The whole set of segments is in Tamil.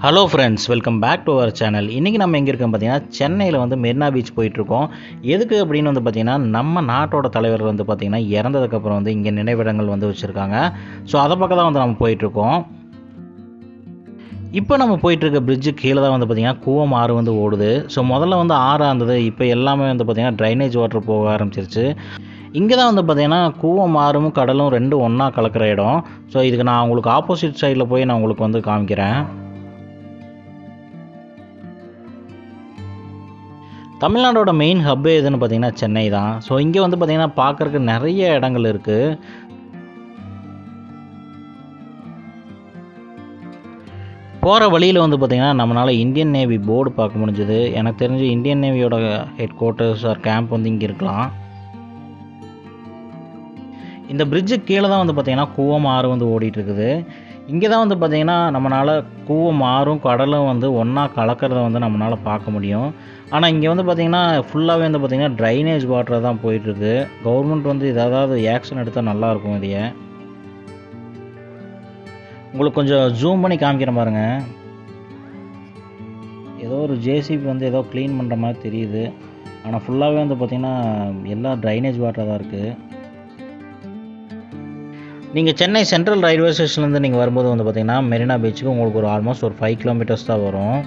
Hello friends, welcome back to our channel. இன்றைக்கி நம்ம எங்கே இருக்கோம் பார்த்தீங்கன்னா, சென்னையில் வந்து மெரினா பீச் போயிட்டுருக்கோம். எதுக்கு அப்படின்னு வந்து பார்த்திங்கன்னா, நம்ம நாட்டோட தலைவர் வந்து பார்த்திங்கன்னா இறந்ததுக்கப்புறம் வந்து இங்கே நினைவிடங்கள் வந்து வச்சுருக்காங்க. ஸோ அதை பக்கம் தான் வந்து நம்ம போயிட்டுருக்கோம். இப்போ நம்ம போயிட்டுருக்க பிரிட்ஜு கீழே தான் வந்து பார்த்திங்கன்னா கூவம் ஆறு வந்து ஓடுது. ஸோ முதல்ல வந்து ஆறாக இருந்தது, இப்போ எல்லாமே வந்து பார்த்திங்கன்னா ட்ரைனேஜ் வாட்டர் போக ஆரம்பிச்சிருச்சு. இங்கே தான் வந்து பார்த்திங்கன்னா கூவம் ஆறும் கடலும் ரெண்டும் ஒன்றா கலக்கிற இடம். ஸோ இதுக்கு நான் உங்களுக்கு ஆப்போசிட் சைடில் போய் நான் உங்களுக்கு வந்து காமிக்கிறேன். தமிழ்நாடோட மெயின் ஹப்பே எதுன்னு பார்த்தீங்கன்னா சென்னை தான். ஸோ இங்கே வந்து பார்த்திங்கன்னா பார்க்குறக்கு நிறைய இடங்கள் இருக்குது. போகிற வழியில் வந்து பார்த்திங்கன்னா நம்மளால் இந்தியன் நேவி போர்டு பார்க்க முடிஞ்சுது. எனக்கு தெரிஞ்சு இந்தியன் நேவியோட ஹெட் குவார்ட்டர்ஸ் ஆர் கேம்ப் வந்து இங்கே இருக்கலாம். இந்த பிரிட்ஜு கீழே தான் வந்து பார்த்திங்கன்னா கூவம் ஆறு வந்து ஓடிட்டுருக்குது. இங்கே தான் வந்து பார்த்திங்கன்னா நம்மளால் கூவம் ஆறும் கடலும் வந்து ஒன்றா கலக்கிறத வந்து நம்மளால் பார்க்க முடியும். ஆனால் இங்கே வந்து பார்த்திங்கன்னா ஃபுல்லாகவே வந்து பார்த்திங்கன்னா ட்ரைனேஜ் வாட்டர் தான் போயிட்டுருக்கு. கவர்மெண்ட் வந்து ஏதாவது ஆக்ஷன் எடுத்தால் நல்லாயிருக்கும். இதையே உங்களுக்கு கொஞ்சம் ஜூம் பண்ணி காமிக்கிற பாருங்க. ஏதோ ஒரு ஜேசிபி வந்து ஏதோ க்ளீன் பண்ணுற மாதிரி தெரியுது. ஆனால் ஃபுல்லாகவே வந்து பார்த்திங்கன்னா எல்லா ட்ரைனேஜ் வாட்டர் தான் இருக்குது. நீங்கள் சென்னை சென்ட்ரல் ரயில்வே ஸ்டேஷன்லேருந்து நீங்கள் வரும்போது வந்து பார்த்திங்கன்னா மெரினா பீச்சுக்கு உங்களுக்கு ஒரு ஆல்மோஸ்ட் ஒரு 5 கிலோமீட்டர்ஸ் தான் வரும்.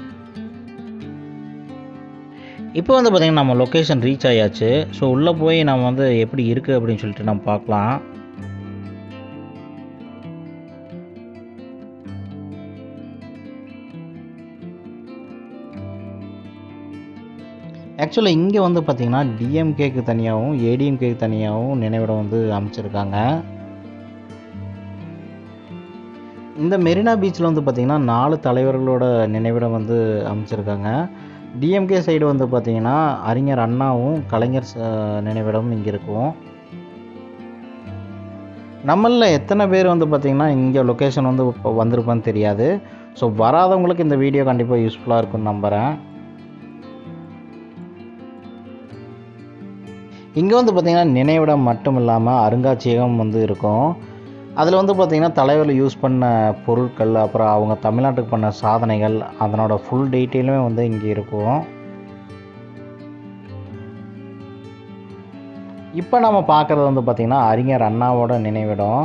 இப்போ வந்து பார்த்திங்கன்னா நம்ம லொக்கேஷன் ரீச் ஆகியாச்சு. ஸோ உள்ளே போய் நம்ம வந்து எப்படி இருக்குது அப்படின்னு சொல்லிட்டு நம்ம பார்க்கலாம். ஆக்சுவலாக இங்கே வந்து பார்த்திங்கன்னா டிஎம்கேக்கு தனியாகவும் ஏடிஎம்கேக்கு தனியாகவும் நினைவிடம் வந்து அமைச்சிருக்காங்க. இந்த மெரினா பீச்சில் வந்து பார்த்திங்கன்னா 4 தலைவர்களோட நினைவிடம் வந்து அமைச்சிருக்காங்க. டிஎம்கே சைடு வந்து பார்த்திங்கன்னா அறிஞர் அண்ணாவும் கலைஞர் நினைவிடமும் இங்கே இருக்கும். நம்மளில் எத்தனை பேர் வந்து பார்த்திங்கன்னா இங்கே லொக்கேஷன் வந்து இப்போ வந்திருப்பான்னு தெரியாது. ஸோ வராதவங்களுக்கு இந்த வீடியோ கண்டிப்பாக யூஸ்ஃபுல்லாக இருக்கும்னு நம்புகிறேன். இங்கே வந்து பார்த்திங்கன்னா நினைவிடம் மட்டும் இல்லாமல் அருங்காட்சியகம் வந்து இருக்கும். அதில் வந்து பார்த்திங்கன்னா தலைவர்கள் யூஸ் பண்ண பொருட்கள், அப்புறம் அவங்க தமிழ்நாட்டுக்கு பண்ண சாதனைகள், அதனோட ஃபுல் டீட்டெயிலுமே வந்து இங்கே இருக்கும். இப்போ நம்ம பார்க்குறது வந்து பார்த்திங்கன்னா அறிஞர் அண்ணாவோட நினைவிடம்.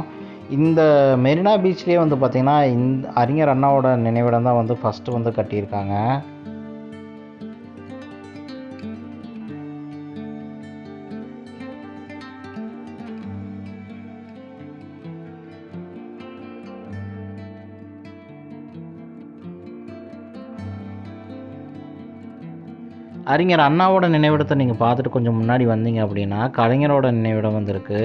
இந்த மெரினா பீச்லேயே வந்து பார்த்திங்கன்னா இந்த அறிஞர் அண்ணாவோட நினைவிடம் தான் வந்து ஃபஸ்ட்டு வந்து கட்டியிருக்காங்க. அறிஞர் அண்ணாவோட நினைவிடத்தை நீங்கள் பார்த்துட்டு கொஞ்சம் முன்னாடி வந்தீங்க அப்படின்னா கலைஞரோட நினைவிடம் வந்துருக்கு.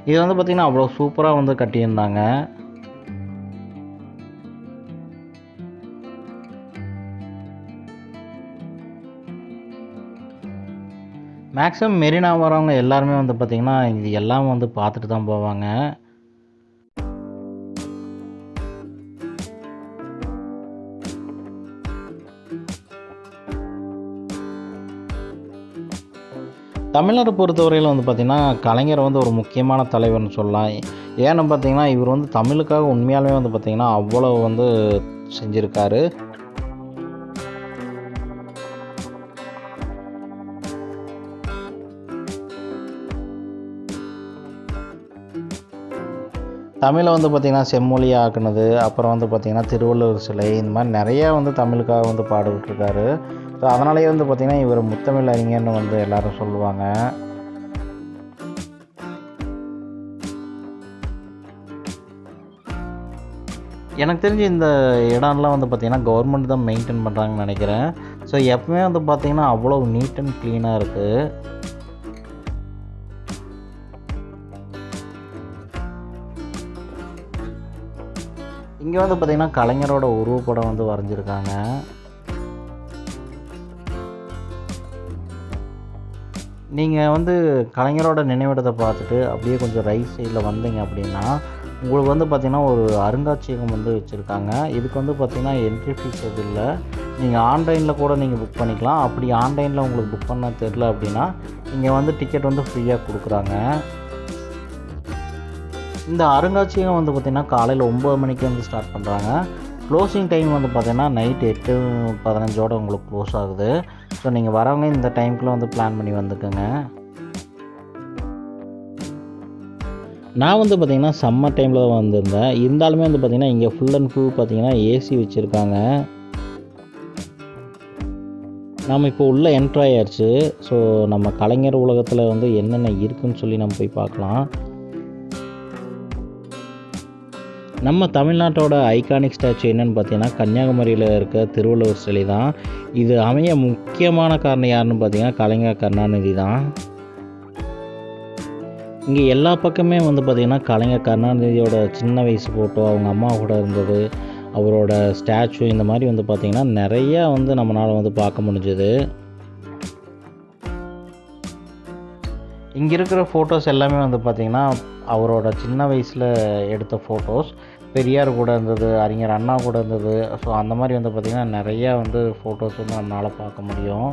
இது வந்து பார்த்திங்கன்னா அவ்வளோ சூப்பராக வந்து கட்டியிருந்தாங்க. மேக்ஸிமம் மெரினா வரவங்க எல்லாருமே வந்து பார்த்திங்கன்னா இது எல்லாம் வந்து பார்த்துட்டு தான் போவாங்க. தமிழ்நாடு பொறுத்தவரையில் வந்து பார்த்திங்கன்னா கலைஞர் வந்து ஒரு முக்கியமான தலைவர்னு சொல்லலாம். ஏன்னு பார்த்திங்கன்னா இவர் வந்து தமிழுக்காக உண்மையாலுமே வந்து பார்த்திங்கன்னா அவ்வளோ வந்து செஞ்சுருக்காரு. தமிழை வந்து பார்த்திங்கன்னா செம்மொழி ஆக்குனது, அப்புறம் வந்து பார்த்திங்கன்னா திருவள்ளுவர் சிலை, இந்த மாதிரி நிறையா வந்து தமிழுக்காக வந்து பாடுபட்டுருக்காரு. ஸோ அதனாலேயே வந்து பார்த்திங்கன்னா இவர் முத்தமிழ் அறிஞர்னு வந்து எல்லோரும் சொல்லுவாங்க. எனக்கு தெரிஞ்சு இந்த இடம்லாம் வந்து பார்த்திங்கன்னா கவர்மெண்ட் தான் மெயின்டைன் பண்ணுறாங்கன்னு நினைக்கிறேன். ஸோ எப்பவுமே வந்து பார்த்திங்கன்னா அவ்வளோ நீட் அண்ட் க்ளீனாக இருக்குது. இங்கே வந்து பார்த்திங்கன்னா கலைஞரோட உருவப்படம் வந்து வரைஞ்சிருக்காங்க. நீங்கள் வந்து கலைஞரோட நினைவிடத்தை பார்த்துட்டு அப்படியே கொஞ்சம் ரைட் சைடில் வந்தீங்க அப்படின்னா உங்களுக்கு வந்து பார்த்திங்கன்னா ஒரு அருங்காட்சியகம் வந்து வச்சுருக்காங்க. இதுக்கு வந்து பார்த்திங்கன்னா என்ட்ரி ஃபீஸ் எதுவும் இல்லை. நீங்கள் ஆன்லைனில் கூட நீங்கள் புக் பண்ணிக்கலாம். அப்படி ஆன்லைனில் உங்களுக்கு புக் பண்ண தெரில அப்படின்னா இங்கே வந்து டிக்கெட் வந்து ஃப்ரீயாக கொடுக்குறாங்க. இந்த அருங்காட்சியகம் வந்து பார்த்திங்கன்னா காலையில் 9 மணிக்கு வந்து ஸ்டார்ட் பண்ணுறாங்க. க்ளோசிங் டைம் வந்து பார்த்திங்கன்னா நைட் 8:15 உங்களுக்கு க்ளோஸ் ஆகுது. ஸோ நீங்கள் வரவங்க இந்த டைமுக்குள்ளே வந்து பிளான் பண்ணி வந்துக்குங்க. நான் வந்து பார்த்திங்கன்னா சம்மர் டைமில் தான் வந்திருந்தேன். இருந்தாலுமே வந்து பார்த்திங்கன்னா இங்கே ஃபுல் அண்ட் ஃபுல் பார்த்திங்கன்னா ஏசி வச்சுருக்காங்க. நம்ம இப்போ உள்ளே என்ட்ரு ஆயாச்சு. ஸோ நம்ம கலைஞர் உலகத்தில் வந்து என்னென்ன இருக்குதுன்னு சொல்லி நம்ம போய் பார்க்கலாம். நம்ம தமிழ்நாட்டோட ஐகானிக் ஸ்டாச்சு என்னென்னு பார்த்தீங்கன்னா கன்னியாகுமரியில் இருக்க திருவள்ளுவர் சிலை தான். இது அமைய முக்கியமான காரணம் யாருன்னு பார்த்தீங்கன்னா கலைஞர் கருணாநிதி தான். இங்கே எல்லா பக்கமே வந்து பார்த்திங்கன்னா கலைஞர் கருணாநிதியோட சின்ன வயசு ஃபோட்டோ, அவங்க அம்மா கூட இருந்தது, அவரோட ஸ்டாச்சு, இந்த மாதிரி வந்து பார்த்திங்கன்னா நிறையா வந்து நம்மளால் வந்து பார்க்க முடிஞ்சது. இங்கே இருக்கிற ஃபோட்டோஸ் எல்லாமே வந்து பார்த்திங்கன்னா அவரோட சின்ன வயசில் எடுத்த ஃபோட்டோஸ். பெரியார் கூட இருந்தது, அறிஞர் அண்ணா கூட இருந்தது. ஸோ அந்த மாதிரி வந்து பார்த்திங்கன்னா நிறையா வந்து ஃபோட்டோஸ் வந்து நம்மளால் பார்க்க முடியும்.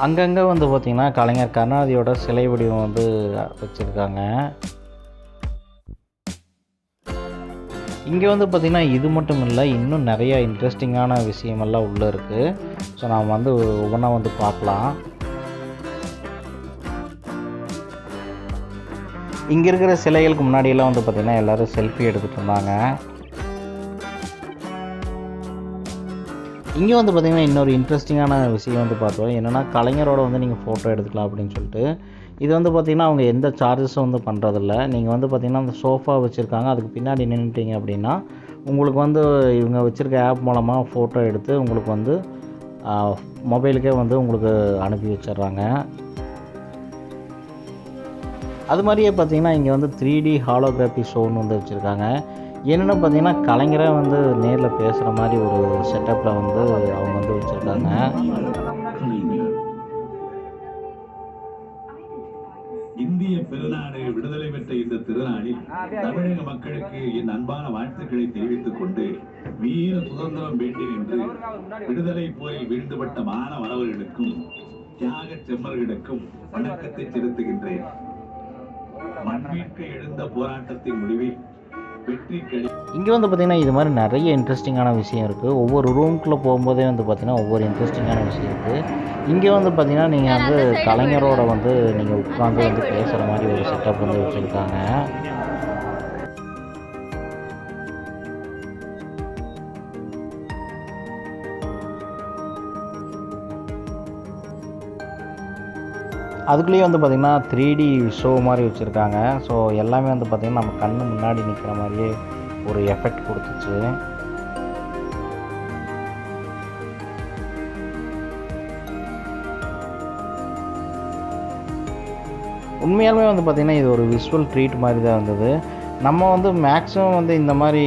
அங்கங்கே வந்து பார்த்திங்கன்னா கலைஞர் கருணாநிதியோட சிலை வடிவம் வந்து வச்சுருக்காங்க. இங்கே வந்து பார்த்திங்கன்னா இது மட்டும் இல்லை, இன்னும் நிறையா இன்ட்ரெஸ்டிங்கான விஷயமெல்லாம் உள்ளே இருக்குது. ஸோ நாம் வந்து ஒவ்வொன்றா வந்து பார்க்கலாம். இங்கே இருக்கிற சிலைகளுக்கு முன்னாடியெல்லாம் வந்து பார்த்திங்கன்னா எல்லோரும் செல்ஃபி எடுத்துகிட்டு இருந்தாங்க. இங்கே வந்து பார்த்திங்கன்னா இன்னொரு இன்ட்ரெஸ்டிங்கான விஷயம் வந்து பார்த்தோம். என்னென்னா கலைஞரோட வந்து நீங்கள் ஃபோட்டோ எடுத்துக்கலாம் அப்படின்னு சொல்லிட்டு. இது வந்து பார்த்திங்கன்னா அவங்க எந்த சார்ஜஸும் வந்து பண்ணுறதில்ல. நீங்கள் வந்து பார்த்திங்கன்னா அந்த சோஃபா வச்சுருக்காங்க, அதுக்கு பின்னாடி நின்றுட்டீங்க அப்படின்னா உங்களுக்கு வந்து இவங்க வச்சுருக்க ஆப் மூலமாக ஃபோட்டோ எடுத்து உங்களுக்கு வந்து மொபைலுக்கே வந்து உங்களுக்கு அனுப்பி வச்சிடுறாங்க. அது மாதிரியே பார்த்திங்கன்னா இங்கே வந்து 3D ஹாலோகிராஃபி ஷோன்னு வந்து வச்சுருக்காங்க. என்னென்னு பார்த்தீங்கன்னா கலைஞரை வந்து நேரில் பேசுகிற மாதிரி ஒரு செட்டப்பில் வந்து அவங்க வந்து வச்சுருக்காங்க. இந்திய பெருநாடு விடுதலை பெற்ற இந்த திருநாளில் தமிழக மக்களுக்கு என் அன்பான வாழ்த்துக்களை தெரிவித்துக் கொண்டு வீர சுதந்திரம் வேண்டும் என்று விடுதலை போரில் வீழ்ந்துபட்ட மாணவர்களுக்கும் தியாக செம்மர்களுக்கும் வணக்கத்தை செலுத்துகின்றேன். மண்மீட்க எழுந்த போராட்டத்தின் முடிவில் இங்கே வந்து பார்த்திங்கன்னா இது மாதிரி நிறைய இன்ட்ரெஸ்டிங்கான விஷயம் இருக்குது. ஒவ்வொரு ரூம்குள்ளே போகும்போதே வந்து பார்த்திங்கன்னா ஒவ்வொரு இன்ட்ரெஸ்டிங்கான விஷயம் இருக்குது. இங்கே வந்து பார்த்திங்கன்னா நீங்கள் வந்து கலைஞரோட வந்து நீங்கள் உட்காந்து வந்து பேசுகிற மாதிரி ஒரு செட்டப் வந்து வச்சுருக்காங்க. அதுக்குள்ளேயே வந்து பார்த்திங்கன்னா 3D ஷோ மாதிரி வச்சுருக்காங்க. ஸோ எல்லாமே வந்து பார்த்திங்கன்னா நம்ம கண்ணு முன்னாடி நிற்கிற மாதிரியே ஒரு எஃபெக்ட் கொடுத்துச்சு. உண்மையாலுமே வந்து பார்த்திங்கன்னா இது ஒரு விஷுவல் ட்ரீட் மாதிரி தான் இருந்தது. நம்ம வந்து மேக்ஸிமம் வந்து இந்த மாதிரி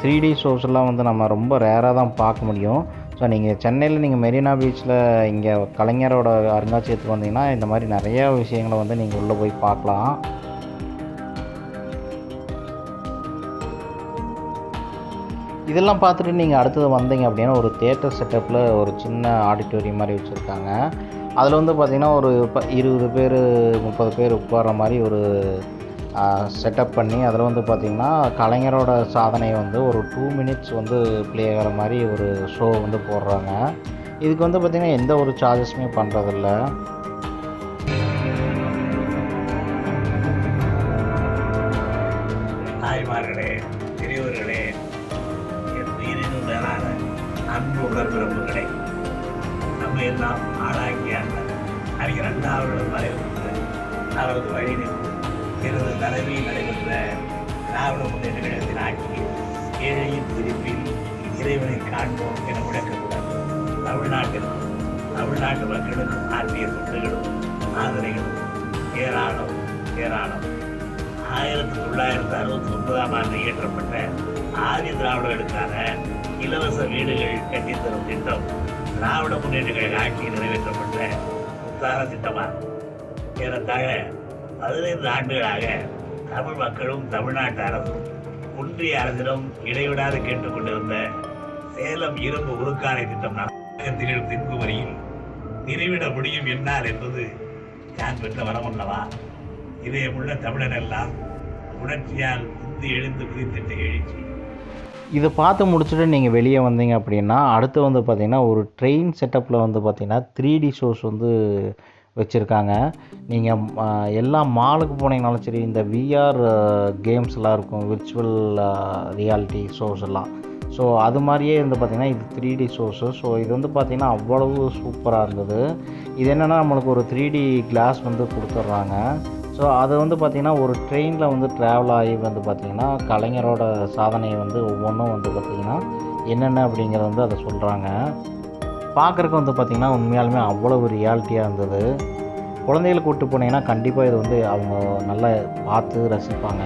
3D ஷோஸ்லாம் வந்து நம்ம ரொம்ப ரேராக தான் பார்க்க முடியும். ஸோ நீங்கள் சென்னையில் நீங்கள் மெரினா பீச்சில் இங்கே கலைஞரோட அருங்காட்சியகத்துக்கு வந்தீங்கன்னா இந்த மாதிரி நிறையா விஷயங்களை வந்து நீங்கள் உள்ளே போய் பார்க்கலாம். இதெல்லாம் பார்த்துட்டு நீங்கள் அடுத்தது வந்தீங்க அப்படின்னா ஒரு தியேட்டர் செட்டப்பில் ஒரு சின்ன ஆடிட்டோரியம் மாதிரி வச்சுருக்காங்க. அதில் வந்து பார்த்திங்கன்னா ஒரு 20 பேர் 30 பேர் உட்கார்ற மாதிரி ஒரு செட்டப் பண்ணி அதில் வந்து பார்த்திங்கன்னா கலைஞரோட சாதனை வந்து ஒரு 2 மினிட்ஸ் வந்து ப்ளே ஆகிற மாதிரி ஒரு ஷோ வந்து போடுறாங்க. இதுக்கு வந்து பார்த்திங்கன்னா எந்த ஒரு சார்ஜஸுமே பண்ணுறதில்ல. தாய்மார்களே, பெரியவர்களே, என் உயிரினும் மேலான அன்பு உடற்பிறப்புகளே, நம்ம எல்லாம் ஆளாக்கிய அறிஞர் அண்ணா அவர்களது மறைவுக்கு அவரது வழியில் எனது தலைமையில் நடைபெற்ற திராவிட முன்னேற்ற கழகத்தின் ஆட்சி ஏழையின் திருப்பில் இறைவனை காண்போம் என முழக்கத்துடன் தமிழ்நாட்டு மக்களுக்கும் ஆற்றிய தொண்டுகளும் ஆதரவுகளும் ஏராளம். 1969ஆம் ஆண்டு இயற்றப்பட்ட ஆதி திராவிடர்களுக்கான இலவச வீடுகள் கட்டித்தரும் திட்டம் திராவிட முன்னேற்ற கழக ஆட்சியில் நிறைவேற்றப்பட்ட உத்தார திட்டமாகும். ஏறத்தாழ 15 ஆண்டுகளாக தமிழ் மக்களும் தமிழ்நாட்டு அரசும் ஒன்றிய அரசிடம் இடைவிடாது கேட்டுக்கொண்டிருந்த சேலம் இரும்பு உருக்காலை திட்டம் திகழும் தென்குமரியில் நிறைவிட முடியும் என்னால் என்பது நான் பெற்ற வரம் அல்லவா? இதயமுள்ள தமிழன் எல்லாம் உணர்ச்சியால் இந்து எழுந்து குதித்திட்ட எழுச்சி. இதை பார்த்து முடிச்சுட்டு நீங்கள் வெளியே வந்தீங்க அப்படின்னா அடுத்து வந்து பார்த்திங்கன்னா ஒரு ட்ரெயின் செட்டப்பில் வந்து பார்த்திங்கன்னா 3D ஷோஸ் வந்து வச்சுருக்காங்க. நீங்கள் எல்லா மாலுக்கு போனீங்கனாலும் சரி, இந்த விஆர் கேம்ஸ்லாம் இருக்கும், விர்ச்சுவல் ரியாலிட்டி ஷோஸ் எல்லாம். ஸோ அது மாதிரியே வந்து பார்த்திங்கன்னா இது 3D ஷோஸு. ஸோ இது வந்து பார்த்திங்கன்னா அவ்வளவு சூப்பராக இருந்தது. இது என்னென்னா நம்மளுக்கு ஒரு 3D கிளாஸ் வந்து கொடுத்துட்றாங்க. ஸோ அது வந்து பார்த்திங்கன்னா ஒரு ட்ரெயினில் வந்து ட்ராவல் ஆகி வந்து பார்த்திங்கன்னா கலைஞரோட சாதனையை வந்து ஒவ்வொன்றும் வந்து பார்த்திங்கன்னா என்னென்ன அப்படிங்கிறத வந்து அதை சொல்கிறாங்க. பார்க்குறக்கு வந்து பார்த்திங்கன்னா உண்மையாலுமே அவ்வளவு ரியாலிட்டியாக இருந்தது. குழந்தைகளை கூப்பிட்டு போனீங்கன்னா கண்டிப்பாக இது வந்து அவங்க நல்லா பார்த்து ரசிப்பாங்க.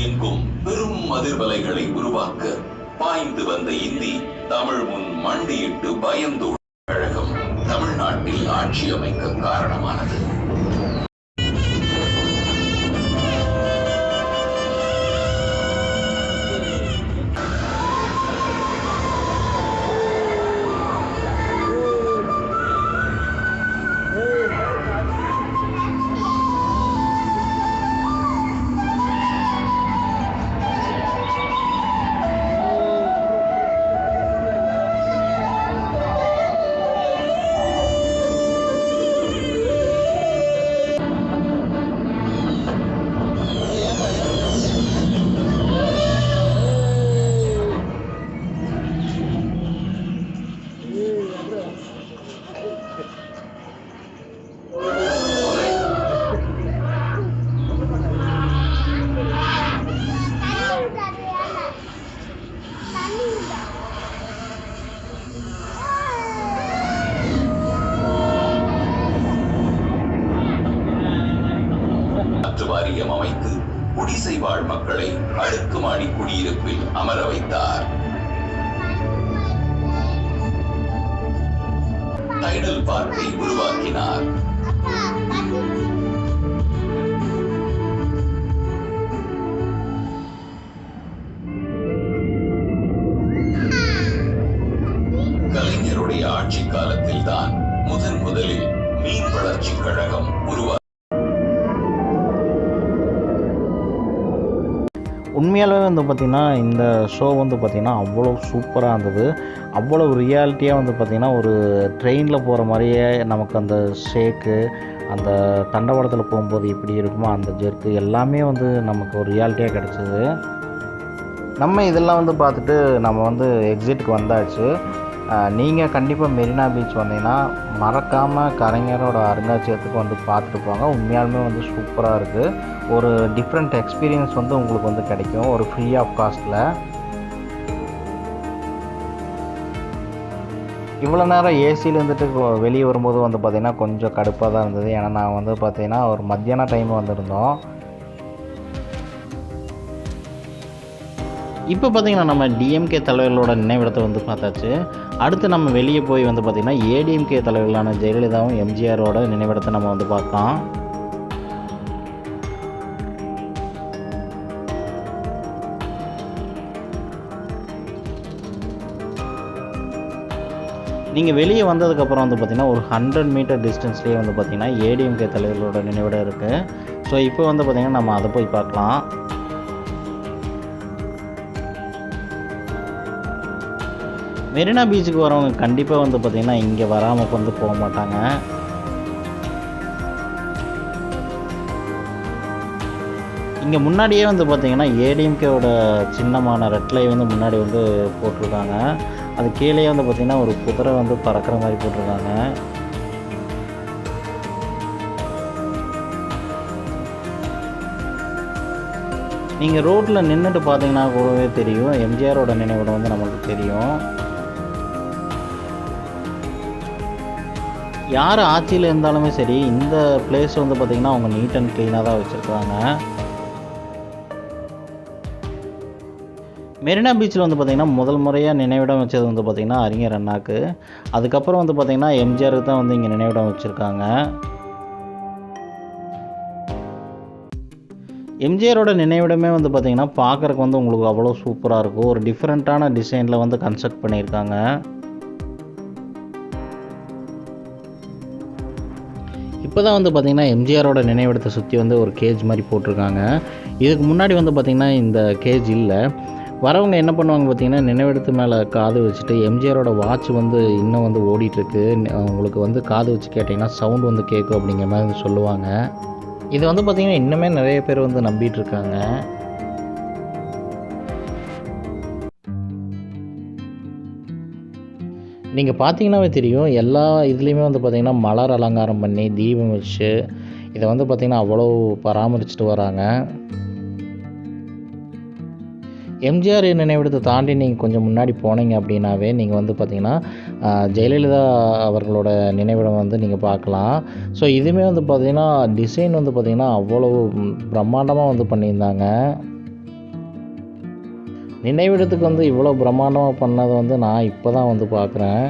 எங்கும் பெரும் அதிர்வலைகளை உருவாக்க பாய்ந்து வந்த இந்தி தமிழ் முன் மண்டியிட்டு பயந்து கழகம் தமிழ்நாட்டில் ஆட்சி அமைக்க காரணமானது. வாரியம் அமைத்து குடிசை வாழ் மக்களை அடுக்குமாடி குடியிருப்பில் அமர வைத்தார். டைடல் பார்க்கை உருவாக்கினார். கலைஞருடைய ஆட்சி காலத்தில் தான் முதலில் மீன் வளர்ச்சி கழகம் உருவாக்கி. உண்மையாகவே வந்து பார்த்திங்கன்னா இந்த ஷோ வந்து பார்த்திங்கன்னா அவ்வளோ சூப்பராக இருந்தது. அவ்வளோ ரியாலிட்டியாக வந்து பார்த்திங்கன்னா ஒரு ட்ரெயினில் போகிற மாதிரியே நமக்கு அந்த ஷேக்கு, அந்த தண்டவாளத்தில் போகும்போது எப்படி இருக்குமோ அந்த ஜெர்க்கு எல்லாமே வந்து நமக்கு ஒரு ரியாலிட்டியாக கிடச்சிது. நம்ம இதெல்லாம் வந்து பார்த்துட்டு நம்ம வந்து எக்ஸிட்டுக்கு வந்தாச்சு. நீங்கள் கண்டிப்பாக மெரினா பீச் வந்தீங்கன்னா மறக்காமல் கலைஞரோட அருங்காட்சியகத்துக்கு வந்து பார்த்துட்டு போங்க. உண்மையாலுமே வந்து சூப்பராக இருக்குது. ஒரு டிஃப்ரெண்ட் எக்ஸ்பீரியன்ஸ் வந்து உங்களுக்கு வந்து கிடைக்கும் ஒரு ஃப்ரீ ஆஃப் காஸ்ட்டில். இவ்வளோ நேரம் ஏசியில் இருந்துட்டு வெளியே வரும்போது வந்து பார்த்திங்கன்னா கொஞ்சம் கடுப்பாக தான் இருந்தது. ஏன்னா நான் வந்து பார்த்திங்கன்னா ஒரு மத்தியான டைம் வந்திருந்தோம். இப்போ பார்த்திங்கன்னா நம்ம டிஎம்கே தலைவர்களோட நினைவிடத்தை வந்து பார்த்தாச்சு. அடுத்து நம்ம வெளியே போய் வந்து பார்த்திங்கன்னா ஏடிஎம்கே தலைவர்களான ஜெயலலிதாவும் எம்ஜிஆரோட நினைவிடத்தை நம்ம வந்து பார்த்தோம். நீங்கள் வெளியே வந்ததுக்கப்புறம் வந்து பார்த்திங்கன்னா ஒரு 100 மீட்டர் டிஸ்டன்ஸ்லேயே வந்து பார்த்திங்கன்னா ஏடிஎம்கே தலைவர்களோட நினைவிடம் இருக்குது. ஸோ இப்போ வந்து பார்த்திங்கன்னா நம்ம அதை போய் பார்க்கலாம். மெரினா பீச்சுக்கு வரவங்க கண்டிப்பாக வந்து பார்த்திங்கன்னா இங்கே வராமல் வந்து போக மாட்டாங்க. இங்கே முன்னாடியே வந்து பார்த்திங்கன்னா ஏடிஎம்கேவோட சின்னமான ரெட்லை வந்து முன்னாடி வந்து போட்டிருக்காங்க. அது கீழே வந்து பார்த்திங்கன்னா ஒரு குதிரை வந்து பறக்கிற மாதிரி போட்டிருக்காங்க. நீங்கள் ரோட்டில் நின்றுட்டு பார்த்தீங்கன்னா கூடவே தெரியும் எம்ஜிஆரோட நினைவிடம் வந்து நம்மளுக்கு தெரியும். யார் ஆட்சியில் இருந்தாலுமே சரி இந்த பிளேஸ் வந்து பார்த்திங்கன்னா அவங்க நீட் அண்ட் க்ளீனாக தான் வச்சுருக்காங்க. மெரினா பீச்சில் வந்து பார்த்திங்கன்னா முதல் முறையாக நினைவிடம் வச்சது வந்து பார்த்திங்கன்னா அறிஞர் அண்ணாக்கு. அதுக்கப்புறம் வந்து பார்த்திங்கன்னா எம்ஜிஆருக்கு தான் வந்து இங்கே நினைவிடம் வச்சுருக்காங்க. எம்ஜிஆரோட நினைவிடமே வந்து பார்த்திங்கன்னா பார்க்குறக்கு வந்து உங்களுக்கு அவ்வளோ சூப்பராக இருக்கும். ஒரு டிஃப்ரெண்ட்டான டிசைனில் வந்து கன்ஸ்ட்ரக்ட் பண்ணியிருக்காங்க. இப்போ தான் வந்து பார்த்திங்கன்னா எம்ஜிஆரோட நினைவிடத்தை சுற்றி வந்து ஒரு கேஜ் மாதிரி போட்டிருக்காங்க. இதுக்கு முன்னாடி வந்து பார்த்திங்கன்னா இந்த கேஜ் இல்லை. வரவங்க என்ன பண்ணுவாங்க பார்த்திங்கன்னா, நினைவிடத்து மேலே காது வச்சுட்டு எம்ஜிஆரோட வாட்ச் வந்து இன்னும் வந்து ஓடிட்டுருக்கு, உங்களுக்கு வந்து காது வச்சு கேட்டிங்கன்னா சவுண்ட் வந்து கேட்கும் அப்படிங்கிற மாதிரி சொல்லுவாங்க. இது வந்து பார்த்திங்கன்னா இன்னுமே நிறைய பேர் வந்து நம்பிட்டு இருக்காங்க. நீங்கள் பார்த்தீங்கன்னாவே தெரியும், எல்லா இதுலேயுமே வந்து பார்த்திங்கன்னா மலர் அலங்காரம் பண்ணி தீபம் வச்சு இதை வந்து பார்த்திங்கன்னா அவ்வளோ பராமரிச்சுட்டு வராங்க. எம்ஜிஆர் நினைவிடத்தை தாண்டி நீங்கள் கொஞ்சம் முன்னாடி போனீங்க அப்படின்னாவே நீங்கள் வந்து பார்த்திங்கன்னா ஜெயலலிதா அவர்களோட நினைவிடம் வந்து நீங்கள் பார்க்கலாம். ஸோ இதுவுமே வந்து பார்த்திங்கன்னா டிசைன் வந்து பார்த்திங்கன்னா அவ்வளோ பிரம்மாண்டமாக வந்து பண்ணியிருந்தாங்க. நினைவிடத்துக்கு வந்து இவ்வளோ பிரம்மாண்டமாக பண்ணதை வந்து நான் இப்போ தான் வந்து பார்க்குறேன்.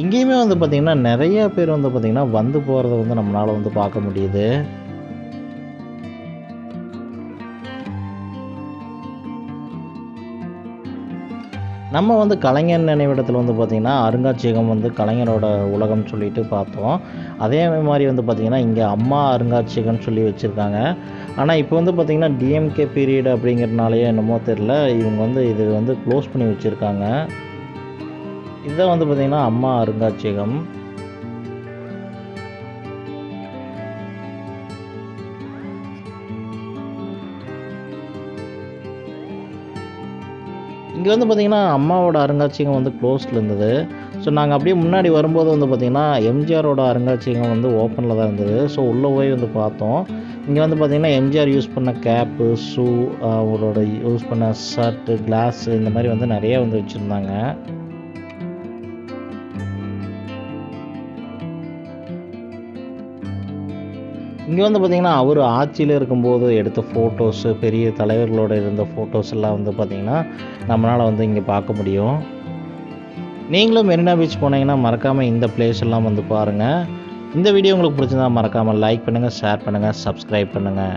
இங்கேயுமே வந்து பார்த்திங்கன்னா நிறைய பேர் வந்து பார்த்திங்கன்னா வந்து போகிறத வந்து நம்மளால் வந்து பார்க்க முடியுது. நம்ம வந்து கலைஞர் நினைவிடத்தில் வந்து பார்த்திங்கன்னா அருங்காட்சியகம் வந்து கலைஞரோட உலகம் சொல்லிட்டு பார்த்தோம். அதே மாதிரி வந்து பார்த்திங்கன்னா இங்கே அம்மா அருங்காட்சியகம்னு சொல்லி வச்சுருக்காங்க. ஆனால் இப்போ வந்து பார்த்திங்கன்னா டிஎம்கே பீரியட் அப்படிங்கிறதுனாலையோ என்னமோ தெரில, இவங்க வந்து இது வந்து க்ளோஸ் பண்ணி வச்சுருக்காங்க. இதுதான் வந்து பார்த்திங்கன்னா அம்மா அருங்காட்சியகம். இங்கே வந்து பார்த்திங்கன்னா அம்மாவோட அருங்காட்சியகம் வந்து க்ளோஸில் இருந்தது. ஸோ நாங்கள் அப்படியே முன்னாடி வரும்போது வந்து பார்த்திங்கன்னா எம்ஜிஆரோட அருங்காட்சியகம் வந்து ஓப்பனில் தான் இருந்தது. ஸோ உள்ளே போய் வந்து பார்த்தோம். இங்கே வந்து பார்த்திங்கன்னா எம்ஜிஆர் யூஸ் பண்ண கேப்பு, ஷூ, அவரோட யூஸ் பண்ண ஷர்ட்டு, கிளாஸு, இந்த மாதிரி வந்து நிறைய வந்து வச்சுருந்தாங்க. இங்கே வந்து பார்த்திங்கன்னா அவர் ஆட்சியில் இருக்கும்போது எடுத்த ஃபோட்டோஸு, பெரிய தலைவர்களோட இருந்த ஃபோட்டோஸ் எல்லாம் வந்து பார்த்திங்கன்னா நம்மளால் வந்து இங்கே பார்க்க முடியும். நீங்களும் மெரினா பீச் போனீங்கன்னா மறக்காமல் இந்த பிளேஸ் எல்லாம் வந்து பாருங்கள். இந்த வீடியோ உங்களுக்கு பிடிச்சிருந்தா மறக்காமல் லைக் பண்ணுங்கள், ஷேர் பண்ணுங்கள், சப்ஸ்கிரைப் பண்ணுங்கள்.